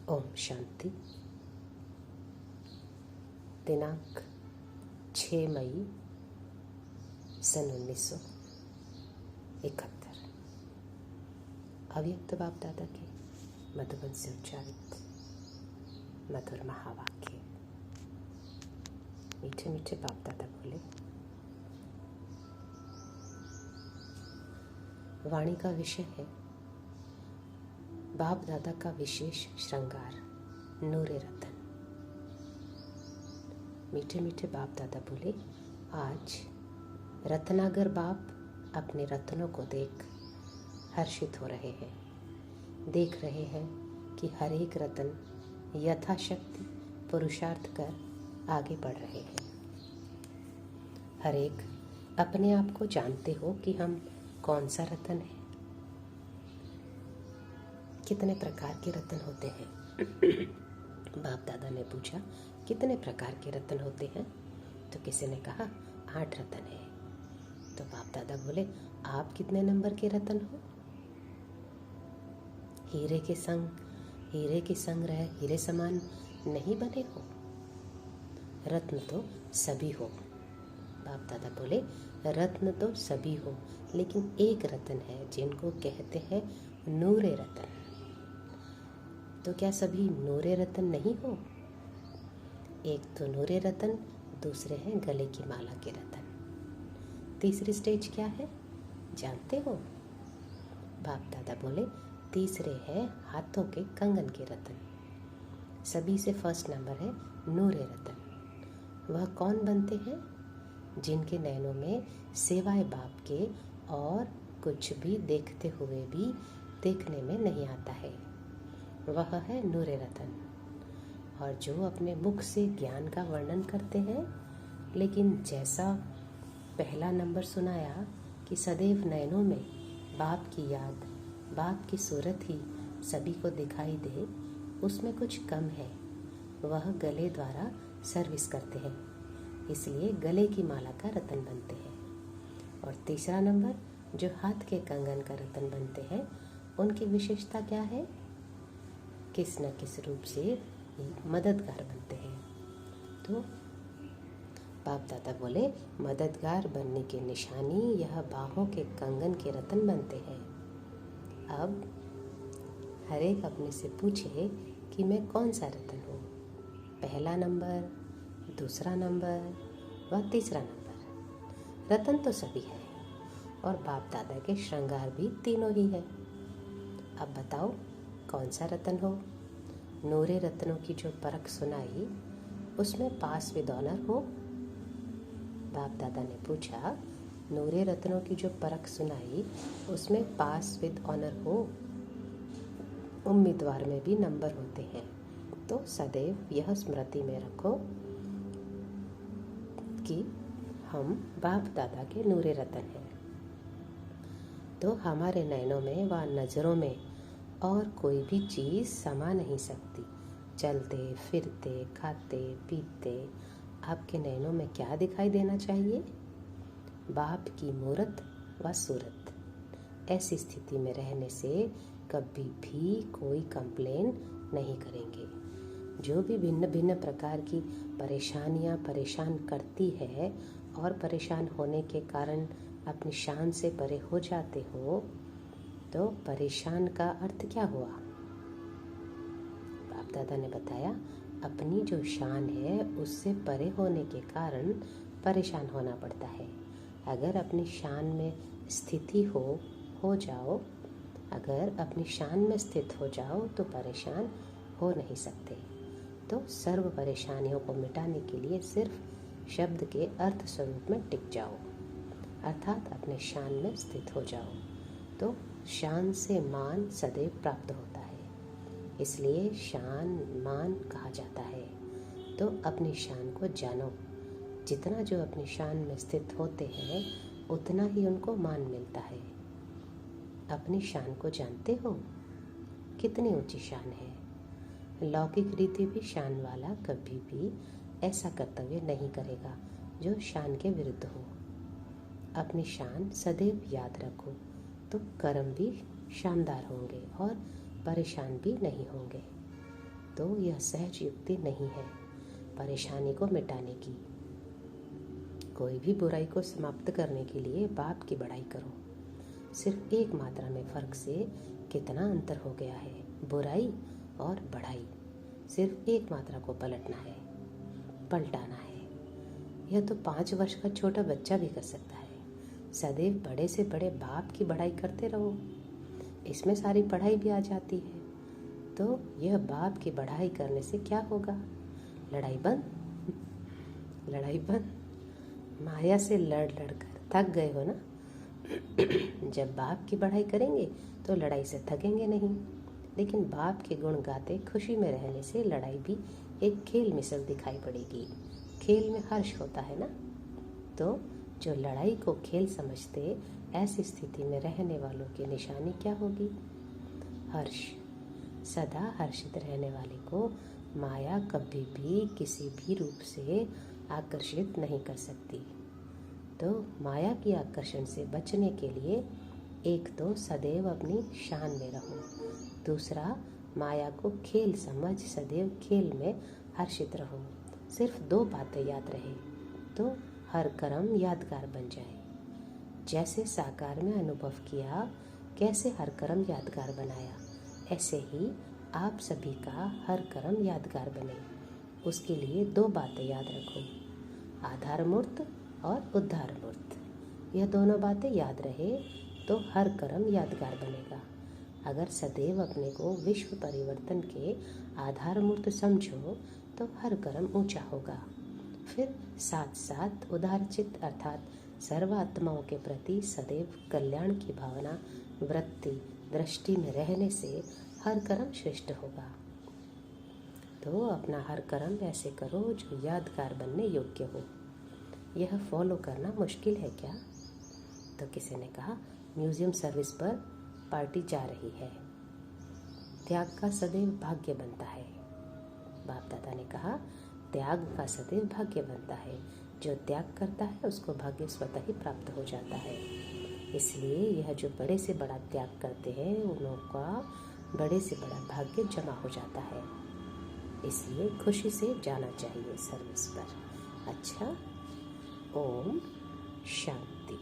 ओम शांति। दिनांक 6 मई सन 1971। अव्यक्त बाप दादा के मधुबन से उच्चारित मधुर महावाक्य। मीठे मीठे बाप दादा बोले, वाणी का विषय है बाप दादा का विशेष श्रृंगार नूरे रतन। मीठे मीठे बाप दादा बोले, आज रत्नागर बाप अपने रत्नों को देख हर्षित हो रहे हैं। देख रहे हैं कि हर एक रतन यथाशक्ति पुरुषार्थ कर आगे बढ़ रहे हैं। हर एक अपने आप को जानते हो कि हम कौन सा रतन है। कितने प्रकार के रतन होते हैं? बाप दादा ने पूछा, कितने प्रकार के रतन होते हैं? तो किसी ने कहा 8 रतन है। तो बाप दादा बोले, आप कितने नंबर के रतन हो? हीरे के संग रह हीरे समान नहीं बने हो। रत्न तो सभी हो। बाप दादा बोले, रत्न तो सभी हो, लेकिन एक रतन है जिनको कहते हैं नूरे रतन। तो क्या सभी नूरे रतन नहीं हो? एक तो नूरे रतन, दूसरे हैं गले की माला के रतन। तीसरी स्टेज क्या है जानते हो? बाप दादा बोले, तीसरे हैं हाथों के कंगन के रतन। सभी से फर्स्ट नंबर है नूरे रतन। वह कौन बनते हैं? जिनके नैनों में सिवाय बाप के और कुछ भी देखते हुए भी देखने में नहीं आता है, वह है नूरे रतन। और जो अपने मुख से ज्ञान का वर्णन करते हैं, लेकिन जैसा पहला नंबर सुनाया कि सदैव नैनों में बाप की याद, बाप की सूरत ही सभी को दिखाई दे, उसमें कुछ कम है। वह गले द्वारा सर्विस करते हैं, इसलिए गले की माला का रतन बनते हैं। और तीसरा नंबर जो हाथ के कंगन का रतन बनते हैं, उनकी विशेषता क्या है? किस न किस रूप से मददगार बनते हैं। तो बाप दादा बोले, मददगार बनने की निशानी यह बाहों के कंगन के रतन बनते हैं। अब हर एक अपने से पूछे कि मैं कौन सा रतन हूँ? पहला नंबर, दूसरा नंबर व तीसरा नंबर। रतन तो सभी है और बाप दादा के श्रृंगार भी तीनों ही है। अब बताओ कौन सा रतन हो? नूरे रत्नों की जो परख सुनाई, उसमें पास विद ऑनर हो? बाप दादा ने पूछा, नूरे रत्नों की जो परख सुनाई, उसमें पास विद ऑनर हो? उम्मीदवार में भी नंबर होते हैं, तो सदैव यह स्मृति में रखो कि हम बाप दादा के नूरे रतन हैं। तो हमारे नैनों में व नज़रों में और कोई भी चीज़ समा नहीं सकती। चलते फिरते खाते पीते आपके नैनों में क्या दिखाई देना चाहिए? बाप की मूरत व सूरत। ऐसी स्थिति में रहने से कभी भी कोई कंप्लेन नहीं करेंगे। जो भी भिन्न भिन्न प्रकार की परेशानियां परेशान करती है और परेशान होने के कारण अपनी शान से परे हो जाते हो, तो परेशान का अर्थ क्या हुआ? बाप दादा ने बताया, अपनी जो शान है उससे परे होने के कारण परेशान होना पड़ता है। अगर अपनी शान में स्थिति हो जाओ, अगर अपनी शान में स्थित हो जाओ तो परेशान हो नहीं सकते। तो सर्व परेशानियों को मिटाने के लिए सिर्फ शब्द के अर्थ स्वरूप में टिक जाओ, अर्थात अपने शान में स्थित हो जाओ। तो शान से मान सदैव प्राप्त होता है, इसलिए शान मान कहा जाता है। तो अपनी शान को जानो। जितना जो अपनी शान में स्थित होते हैं, उतना ही उनको मान मिलता है। अपनी शान को जानते हो? कितनी ऊंची शान है। लौकिक रीति भी शान वाला कभी भी ऐसा कर्तव्य नहीं करेगा जो शान के विरुद्ध हो। अपनी शान सदैव याद रखो, तो कर्म भी शानदार होंगे और परेशान भी नहीं होंगे। तो यह सहज युक्ति नहीं है परेशानी को मिटाने की। कोई भी बुराई को समाप्त करने के लिए बाप की बड़ाई करो। सिर्फ एक मात्रा में फर्क से कितना अंतर हो गया है, बुराई और बढ़ाई। सिर्फ एक मात्रा को पलटना है, पलटाना है। यह तो 5 वर्ष का छोटा बच्चा भी कर सकता है। सदैव बड़े से बड़े बाप की बढ़ाई करते रहो, इसमें सारी पढ़ाई भी आ जाती है। तो यह बाप की बढ़ाई करने से क्या होगा? लड़ाई बंद। लड़ाई बंद। माया से लड़ लड़ कर थक गए हो ना। जब बाप की बढ़ाई करेंगे तो लड़ाई से थकेंगे नहीं। लेकिन बाप के गुण गाते खुशी में रहने से लड़ाई भी एक खेल मिसल दिखाई पड़ेगी। खेल में हर्ष होता है ना। तो जो लड़ाई को खेल समझते, ऐसी स्थिति में रहने वालों की निशानी क्या होगी? हर्ष। सदा हर्षित रहने वाले को माया कभी भी किसी भी रूप से आकर्षित नहीं कर सकती। तो माया की आकर्षण से बचने के लिए एक तो सदैव अपनी शान में रहो, दूसरा माया को खेल समझ सदैव खेल में हर्षित रहो। सिर्फ 2 बातें याद रहे तो हर कर्म यादगार बन जाए। जैसे साकार में अनुभव किया, कैसे हर कर्म यादगार बनाया, ऐसे ही आप सभी का हर कर्म यादगार बने। उसके लिए 2 बातें याद रखो, आधार मूर्त और उद्धार मूर्त। यह दोनों बातें याद रहे तो हर कर्म यादगार बनेगा। अगर सदैव अपने को विश्व परिवर्तन के आधार मूर्त समझो तो हर कर्म ऊंचा होगा। फिर साथ साथ उदारचित्त अर्थात सर्वात्माओं के प्रति सदैव कल्याण की भावना, वृत्ति, दृष्टि में रहने से हर कर्म श्रेष्ठ होगा। तो अपना हर कर्म ऐसे करो जो यादगार बनने योग्य हो। यह फॉलो करना मुश्किल है क्या? तो किसी ने कहा, म्यूजियम सर्विस पर पार्टी जा रही है, त्याग का सदैव भाग्य बनता है। बाप दादा ने कहा, त्याग का सदैव भाग्य बनता है। जो त्याग करता है उसको भाग्य स्वतः ही प्राप्त हो जाता है। इसलिए यह जो बड़े से बड़ा त्याग करते हैं उनका बड़े से बड़ा भाग्य जमा हो जाता है। इसलिए खुशी से जाना चाहिए सर्विस पर। अच्छा, ओम शांति।